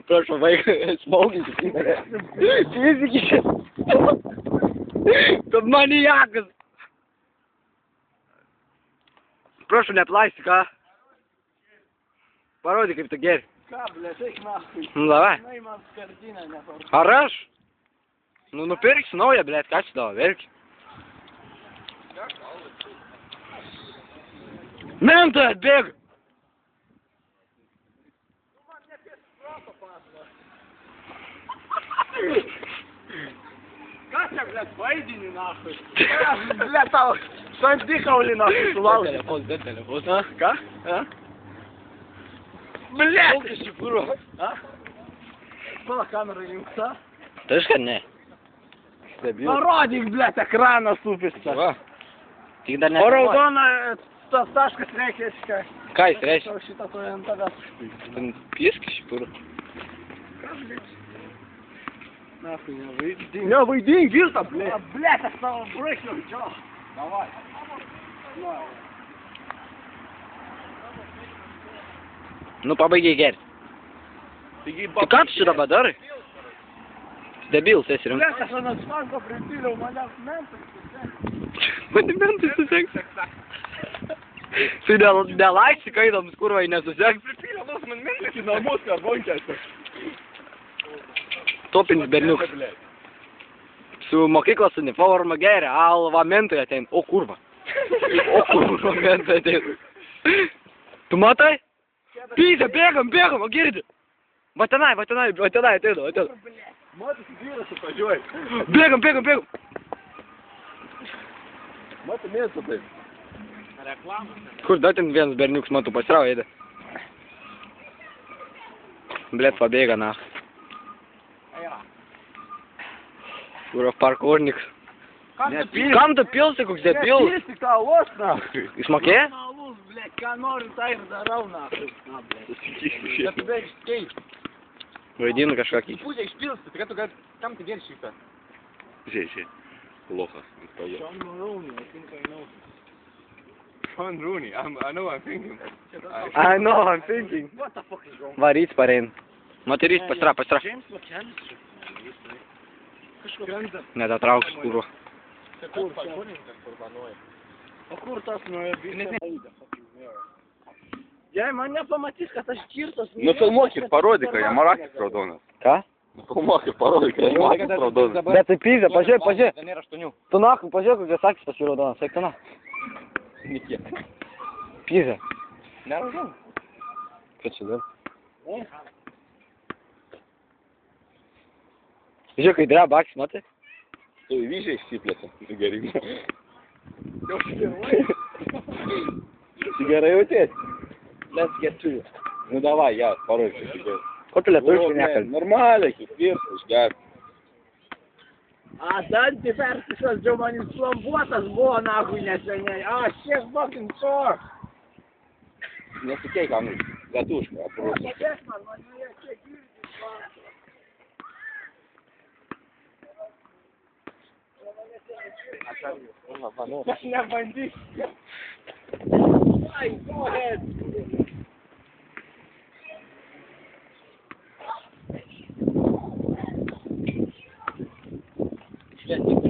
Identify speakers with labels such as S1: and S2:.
S1: Прошу, моих смолкинг. Физики. Тут маньяк. Прошу, не пластик, а? Породи, как-то герь.
S2: Да, блядь, их нахуй.
S1: Ну давай.
S2: Нейман с картиной на фору.
S1: Хорош. Ну перек снова я, блядь, качество, верки. Мента, бег!
S2: Катя, блядь, поедини нахуй. Блядь, там, что-нибудь дыхал ли нахуй, сувал?
S1: Дай телефон.
S2: А? Как? А? Блядь! А? Была камера не уса?
S1: Ты ж не.
S2: Народик, блядь, экрана супится.
S1: Ты да не.
S2: Орудона, Сташка Срекешка.
S1: Кай, срещ.
S2: Что вообще такое НТВ?
S1: Ты писки шпуру.
S2: Нахуй, не выйди. Не выйди, вилка, блядь. Блядь, я стал брыкнул, чё? Давай.
S1: Ну побеги, герь. Ты как сюда, бадары? Дебил, ты серьезно?
S2: Блядь, что на свадьбу припили, у меня менты.
S1: Монументы сусек. Сюда, да, лайси, кай там с курвой не сусек.
S2: Припили, у нас монументы на мозг, а гончается.
S1: Топин бернук. Su mokyklos uniforma geria, alva mentai ateina. O kurva. O kurva mentai ateina. Tu matai? Pyzia, bėgam, o girdi. Va tenai ateina, ateina.
S2: Matai, vyras atvažiuoja.
S1: Bėgam.
S2: Matai, mėsą taip.
S1: Kur dar ten vienas berniukas, matau, pasirauja, eida. Blet, pabėga, na. Kurva parkourniks. Kam tu pilsi, koks debil?
S2: Pilsi tą los, nahui.
S1: Išmokė?
S2: Alus, blėt, ką noriu, tai ir darau, nahui. Bet tu bėg kaip.
S1: Vaidina kažkokį.
S2: Пусть išpilsi, tai tu kam tu geri šitą?
S3: Žiūrėk, плохо.
S2: Sean Rooney, I think I know.
S3: Sean Rooney, I know I'm thinking.
S1: I know, I'm thinking.
S2: What the fuck is wrong?
S1: Varyt parein. Moterys, pastra.
S2: James McAllister.
S1: Nedatrauks, kurva.
S2: O kur tas nuėjo? Jei mane pamatys, kad aš kirtas...
S3: Nufilmuok ir parodyk, kad jam akis raudonas.
S1: Ką?
S3: Nufilmuok ir parodyk, kad jam akis raudonas.
S1: Bet tai pyzė, pažiūrėk. Tu nahu, pažiūrėk, kokias akis pasiraudonas. Eik tu na. Pyzė.
S3: Neraudonas.
S1: Ką čia dar? Žiūrėk, kai dreba akis, matai?
S3: Tu vyžiai išsiplėsi. Gerai. Gerai jautiesi.
S2: Let's get to it.
S3: Nu davai, ja, parodyk.
S1: Ko tu lietuviškai nekalbi?
S3: Normaliai, ketvirtas, išgerti.
S2: A, dantį persišaldžiau, man jis plombuotas buvo, nahui, neseniai. A, shit fucking sore.
S3: Nesikeik, anglai. Lietuviškai, parodyk.
S2: Pažiūrėk man joje čia girdis, va. Nebandyk. Ai, go ahead.
S1: Žiūrėk,